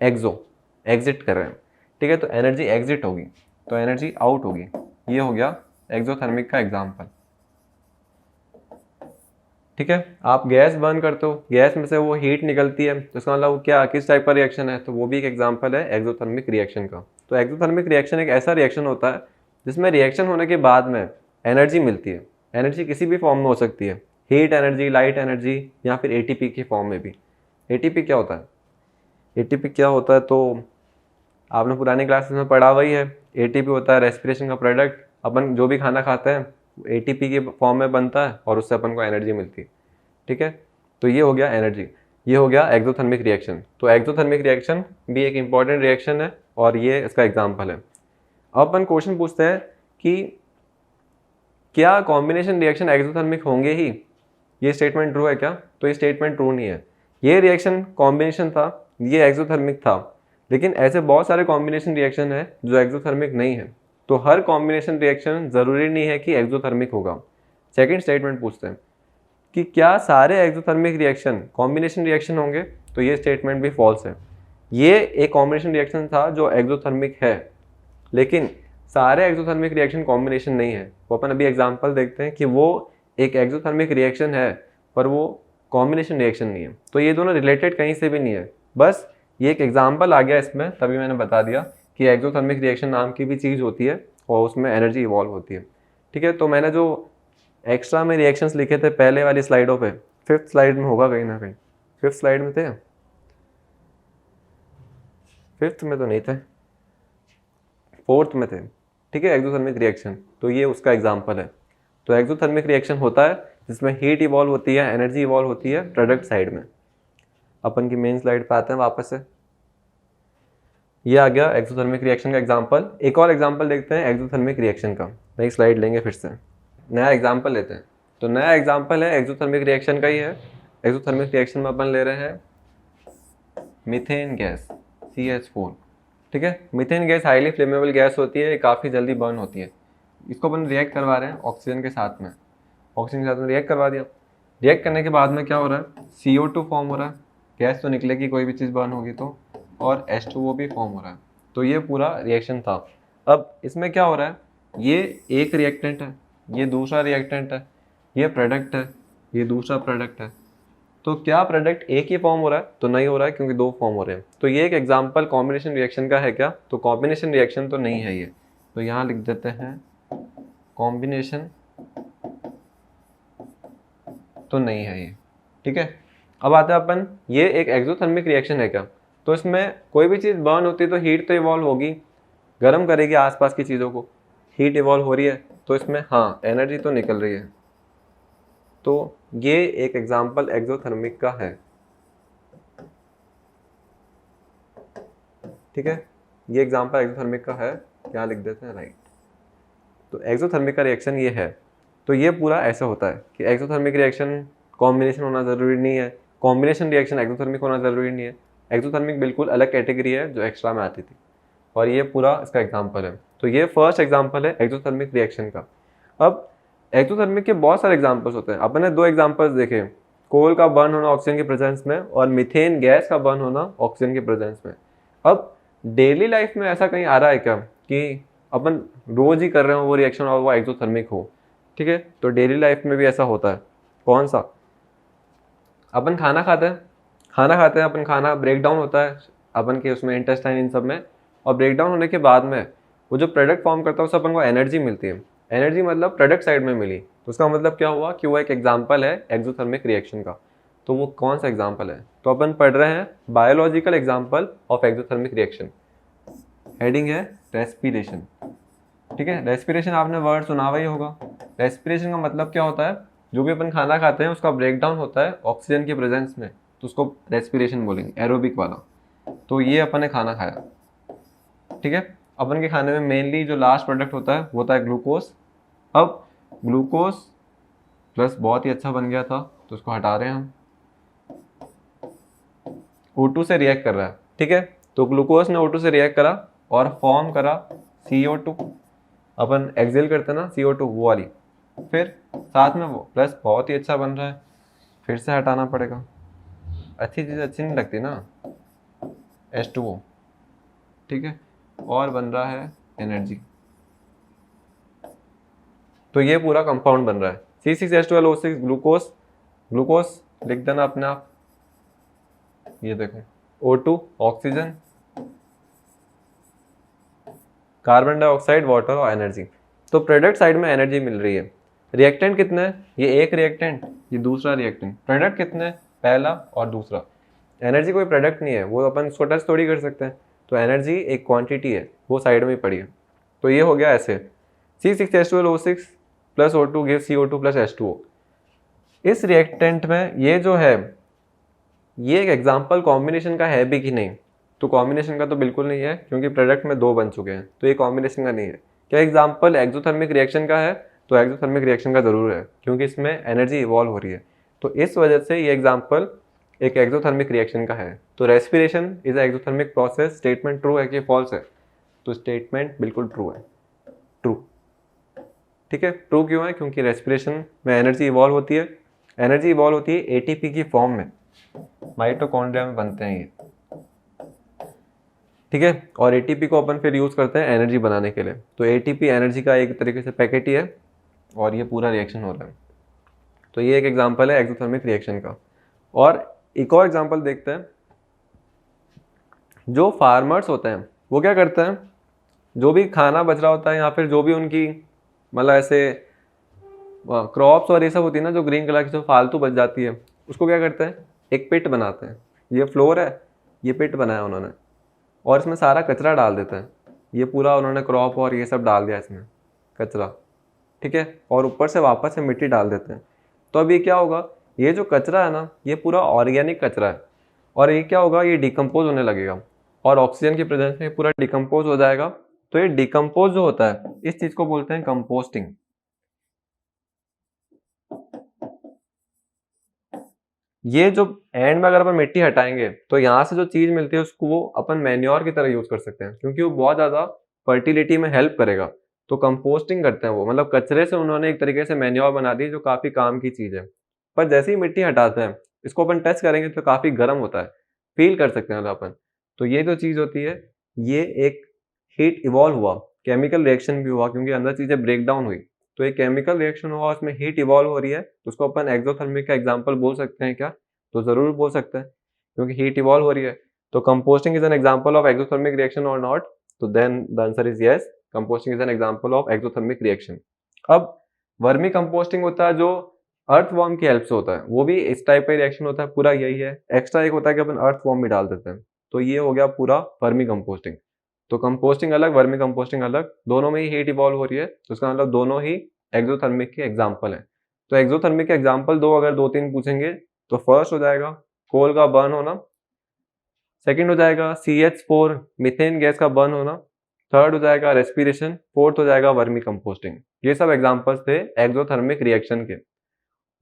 एक्सो एग्जिट कर रहे हैं, ठीक है, तो एनर्जी एग्जिट होगी तो एनर्जी आउट होगी। ये हो गया एक्सोथर्मिक का एग्जाम्पल। ठीक है, आप गैस बर्न करते हो, गैस में से वो हीट निकलती है, तो इसका मतलब क्या, किस टाइप का रिएक्शन है? तो वो भी एक एग्जांपल है एक्सोथर्मिक रिएक्शन का। तो एक्सोथर्मिक रिएक्शन एक ऐसा रिएक्शन होता है जिसमें रिएक्शन होने के बाद में एनर्जी मिलती है। एनर्जी किसी भी फॉर्म में हो सकती है, हीट एनर्जी, लाइट एनर्जी, या फिर ATP की फॉर्म में भी। ATP क्या होता है? ATP क्या होता है तो आपने पुरानी क्लासेस में पढ़ा वही है। ATP होता है रेस्पिरेशन का प्रोडक्ट। अपन जो भी खाना खाते हैं ATP के फॉर्म में बनता है और उससे अपन को एनर्जी मिलती है। ठीक है, तो ये हो गया एनर्जी, ये हो गया एक्सोथर्मिक रिएक्शन। तो एक्सोथर्मिक रिएक्शन भी एक इंपॉर्टेंट रिएक्शन है और ये इसका एग्जाम्पल है। अब अपन क्वेश्चन पूछते हैं कि क्या कॉम्बिनेशन रिएक्शन एक्सोथर्मिक होंगे ही? ये स्टेटमेंट ट्रू है क्या? तो ये स्टेटमेंट ट्रू नहीं है। ये रिएक्शन कॉम्बिनेशन था, ये एक्सोथर्मिक था, लेकिन ऐसे बहुत सारे कॉम्बिनेशन रिएक्शन है जो एक्सोथर्मिक नहीं है। तो हर कॉम्बिनेशन रिएक्शन ज़रूरी नहीं है कि एक्सोथर्मिक होगा। सेकेंड स्टेटमेंट पूछते हैं कि क्या सारे एक्सोथर्मिक रिएक्शन कॉम्बिनेशन रिएक्शन होंगे? तो ये स्टेटमेंट भी फॉल्स है। ये एक कॉम्बिनेशन रिएक्शन था जो एक्सोथर्मिक है, लेकिन सारे एक्सोथर्मिक रिएक्शन कॉम्बिनेशन नहीं है। वो अपन अभी एग्जांपल देखते हैं कि वो एक एक्सोथर्मिक रिएक्शन है पर वो कॉम्बिनेशन रिएक्शन नहीं है। तो ये दोनों रिलेटेड कहीं से भी नहीं है, बस ये एक एग्जाम्पल आ गया इसमें, तभी मैंने बता दिया कि एक्सोथर्मिक रिएक्शन नाम की भी चीज़ होती है और उसमें एनर्जी इवॉल्व होती है। ठीक है, तो मैंने जो एक्स्ट्रा में रिएक्शंस लिखे थे पहले वाली स्लाइडों पे, 5th स्लाइड में होगा कहीं ना कहीं। 5th स्लाइड में थे? 5th में तो नहीं थे, 4th में थे। ठीक है, एक्सोथर्मिक रिएक्शन, तो ये उसका एग्जांपल है। तो एक्सोथर्मिक रिएक्शन होता है जिसमें हीट इवॉल्व होती है, एनर्जी इवॉल्व होती है प्रोडक्ट साइड में। अपन की मेन स्लाइड पे आते हैं वापस से। ये आ गया एक्सोथर्मिक रिएक्शन का एग्जांपल। एक और एग्जांपल देखते हैं एक्सोथर्मिक रिएक्शन का। नई स्लाइड लेंगे फिर से, नया एग्जांपल लेते हैं। तो नया एग्जांपल है एक्सोथर्मिक रिएक्शन का ही है। एक्सोथर्मिक रिएक्शन में अपन ले रहे हैं मीथेन गैस CH4। ठीक है, methane gas highly flammable gas होती है, काफ़ी जल्दी बर्न होती है। इसको अपन रिएक्ट करवा रहे हैं ऑक्सीजन के साथ में, ऑक्सीजन के साथ में रिएक्ट करवा दिया। रिएक्ट करने के बाद में क्या हो रहा है? CO2 फॉर्म हो रहा है, गैस तो निकलेगी कोई भी चीज़ बर्न होगी तो, और H2O भी फॉर्म हो रहा है। तो ये पूरा रिएक्शन था। अब इसमें क्या हो रहा है? ये एक रिएक्टेंट है, ये दूसरा रिएक्टेंट है, ये प्रोडक्ट है, ये दूसरा प्रोडक्ट है। तो क्या प्रोडक्ट एक ही फॉर्म हो रहा है? तो नहीं हो रहा है, क्योंकि दो फॉर्म हो रहे हैं। तो ये एक एग्जांपल कॉम्बिनेशन रिएक्शन का है क्या? तो कॉम्बिनेशन रिएक्शन तो नहीं है ये, तो यहाँ लिख देते हैं कॉम्बिनेशन तो नहीं है ये। ठीक है, अब आते हैं अपन, ये एक एक्सोथर्मिक रिएक्शन है क्या? तो इसमें कोई भी चीज़ बर्न होती है तो हीट तो इवॉल्व होगी, गर्म करेगी आसपास की चीज़ों को, हीट इवॉल्व हो रही है, तो इसमें हाँ एनर्जी तो निकल रही है। तो ये एक एग्जांपल एक्सोथर्मिक का है। ठीक है, ये एग्जांपल एक्सोथर्मिक का है, क्या लिख देते हैं, राइट। तो एक्सोथर्मिक का रिएक्शन ये है। तो ये पूरा ऐसा होता है कि एक्सोथर्मिक रिएक्शन कॉम्बिनेशन होना ज़रूरी नहीं है, कॉम्बिनेशन रिएक्शन एक्सोथर्मिक होना ज़रूरी नहीं है। एक्सोथर्मिक बिल्कुल अलग कैटेगरी है जो एक्स्ट्रा में आती थी, और ये पूरा इसका एग्जांपल है। तो ये फर्स्ट एग्जांपल है एक्सोथर्मिक रिएक्शन का। अब एक्सोथर्मिक के बहुत सारे एग्जांपल्स होते हैं। अपन ने दो एग्जांपल्स देखे, कोल का बर्न होना ऑक्सीजन के प्रेजेंस में और मीथेन गैस का बर्न होना ऑक्सीजन के प्रेजेंस में। अब डेली लाइफ में ऐसा कहीं आ रहा है क्या कि अपन रोज ही कर रहे हो वो रिएक्शन और वो एक्सोथर्मिक हो? ठीक है, तो डेली लाइफ में भी ऐसा होता है। कौन सा? अपन खाना खाते हैं, अपन खाना ब्रेक डाउन होता है अपन के उसमें इंटेस्टाइन इन सब में, और ब्रेक डाउन होने के बाद में वो जो प्रोडक्ट फॉर्म करता है उससे अपन को एनर्जी मिलती है। एनर्जी मतलब प्रोडक्ट साइड में मिली, तो उसका मतलब क्या हुआ कि वो एक एग्जाम्पल है एक्सोथर्मिक रिएक्शन का। तो वो कौन सा एग्जाम्पल है? तो अपन पढ़ रहे हैं biological example of exothermic reaction. Heading है रेस्पिरेशन। ठीक है, रेस्पिरेशन आपने वर्ड सुना हुआ ही होगा। रेस्पिरेशन का मतलब क्या होता है? जो भी अपन खाना खाते हैं उसका ब्रेक डाउन होता है ऑक्सीजन की प्रेजेंस में, तो उसको रेस्पिरेशन बोलेंगे, एरोबिक वाला। तो ये अपन ने खाना खाया, ठीक है। अपन के खाने में मेनली जो लास्ट प्रोडक्ट होता है वो होता है ग्लूकोज। अब ग्लूकोज प्लस बहुत ही अच्छा बन गया था, तो उसको हटा रहे हैं हम। O2 से रिएक्ट कर रहा है, ठीक है। तो ग्लूकोज ने O2 से रिएक्ट करा और फॉर्म करा CO2। अपन एक्सेल करते हैं ना CO2 वो वाली, फिर साथ में वो प्लस बहुत ही अच्छा बन रहा है, फिर से हटाना पड़ेगा। अच्छी चीज़ अच्छी नहीं लगती ना, H2O, ठीक है। और बन रहा है एनर्जी। तो ये पूरा कंपाउंड बन रहा है C6H12O6 ग्लूकोज। ग्लूकोज लिख देना अपने आप, ये देखो O2 oxygen, carbon dioxide, water और एनर्जी। तो प्रोडक्ट साइड में एनर्जी मिल रही है। रिएक्टेंट कितने हैं? ये एक रिएक्टेंट, ये दूसरा रिएक्टेंट। प्रोडक्ट कितने हैं? पहला और दूसरा। एनर्जी कोई प्रोडक्ट नहीं है, वो अपन उसको टच थोड़ी कर सकते हैं। तो एनर्जी एक क्वांटिटी है, वो साइड में ही पड़ी है। तो ये हो गया ऐसे, C6H12O6 plus O2 give CO2 plus H2O। इस रिएक्टेंट में ये जो है, ये एक एग्जाम्पल कॉम्बिनेशन का है भी कि नहीं? तो कॉम्बिनेशन का तो बिल्कुल नहीं है, क्योंकि प्रोडक्ट में दो बन चुके हैं, तो ये कॉम्बिनेशन का नहीं है। क्या एग्जाम्पल एक्सोथर्मिक रिएक्शन का है? तो एक्सोथर्मिक रिएक्शन का जरूर है, क्योंकि इसमें एनर्जी इवॉल्व हो रही है। तो इस वजह से ये एग्जाम्पल एक एक्सोथर्मिक रिएक्शन का है। तो respiration is exothermic process. Statement true है कि फॉल्स है? तो स्टेटमेंट बिल्कुल ट्रू है, ट्रू। ठीक है, ट्रू क्यों है? क्योंकि रेस्पिरेशन में एनर्जी इवॉल्व होती है। एनर्जी इवॉल्व होती है एटीपी की फॉर्म में, माइटोकॉन्ड्रिया में बनते हैं ये, ठीक है। और एटीपी को अपन फिर यूज करते हैं एनर्जी बनाने के लिए। तो एटीपी एनर्जी का एक तरीके से पैकेट ही है, और ये पूरा रिएक्शन हो रहा है। तो ये एक एग्जांपल है एक्सोथर्मिक रिएक्शन का। और एक और एग्जांपल देखते हैं। जो फार्मर्स होते हैं वो क्या करते हैं, जो भी खाना बच रहा होता है या फिर जो भी उनकी मतलब ऐसे क्रॉप्स और ये सब होती है ना, जो ग्रीन कलर की जो फालतू बच जाती है, उसको क्या करते हैं, एक पिट बनाते हैं। ये फ्लोर है, ये पिट बनाया उन्होंने, और इसमें सारा कचरा डाल देते हैं। ये पूरा उन्होंने क्रॉप और ये सब डाल दिया इसमें कचरा, ठीक है। और ऊपर से वापस से मिट्टी डाल देते हैं। तो अब ये क्या होगा, ये जो कचरा है ना, ये पूरा ऑर्गेनिक कचरा है, और ये क्या होगा, ये डिकम्पोज होने लगेगा, और ऑक्सीजन की प्रेजेंस में पूरा डिकम्पोज हो जाएगा। तो ये डिकम्पोज जो होता है, इस चीज को बोलते हैं कंपोस्टिंग। ये जो एंड में अगर अपन मिट्टी हटाएंगे तो यहाँ से जो चीज मिलती है उसको वो अपन मैन्योर की तरह यूज कर सकते हैं, क्योंकि वो बहुत ज्यादा फर्टिलिटी में हेल्प करेगा। तो कंपोस्टिंग करते हैं वो, मतलब कचरे से उन्होंने एक तरीके से मैन्योर बना दी, जो काफी काम की चीज है। पर जैसे ही मिट्टी हटाते हैं, इसको अपन टच करेंगे तो काफी गर्म होता है, फील कर सकते हैं मतलब अपन। तो ये जो चीज होती है, ये एक हीट इवॉल्व हुआ, केमिकल रिएक्शन भी हुआ, क्योंकि अंदर चीजें ब्रेक डाउन हुई। तो एक केमिकल रिएक्शन हुआ, उसमें हीट इवॉल्व हो रही है, तो उसको अपन एक्सोथर्मिक का एग्जांपल बोल सकते हैं क्या? तो जरूर बोल सकते हैं, क्योंकि हीट इवॉल्व हो रही है। तो composting is an example of exothermic reaction और नॉट? तो then the answer is yes, composting is an example of exothermic reaction. अब वर्मी कंपोस्टिंग होता है जो अर्थवॉर्म की हेल्प से होता है, वो भी इस टाइप का रिएक्शन होता है, पूरा यही है। एक्स्ट्रा एक होता है कि अपन अर्थवॉर्म भी डाल देते हैं। तो ये हो गया पूरा वर्मी कंपोस्टिंग। तो कंपोस्टिंग अलग, वर्मी कंपोस्टिंग अलग, दोनों में ही हीट इवॉल्व हो रही है, तो उसका मतलब दोनों ही एक्सोथर्मिक के एग्जाम्पल है। तो एक्सोथर्मिक के एग्जाम्पल दो अगर दो तीन पूछेंगे, तो फर्स्ट हो जाएगा कोल का बर्न होना, सेकंड हो जाएगा CH4 मीथेन गैस का बर्न होना, थर्ड हो जाएगा रेस्पिरेशन, फोर्थ हो जाएगा वर्मी कंपोस्टिंग। ये सब एग्जाम्पल्स थे एक्सोथर्मिक रिएक्शन के।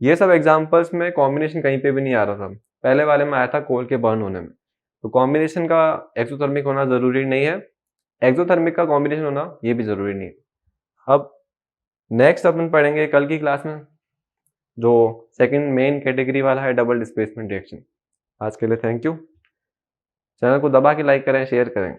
ये सब एग्जाम्पल्स में कॉम्बिनेशन कहीं पे भी नहीं आ रहा था, पहले वाले में आया था कोल के बर्न होने में। तो कॉम्बिनेशन का एक्सोथर्मिक होना जरूरी नहीं है, एक्सोथर्मिक का कॉम्बिनेशन होना ये भी जरूरी नहीं है। अब नेक्स्ट अपन पढ़ेंगे कल की क्लास में, जो सेकंड मेन कैटेगरी वाला है, डबल डिस्प्लेसमेंट रिएक्शन। आज के लिए थैंक यू। चैनल को दबा के लाइक करें, शेयर करें।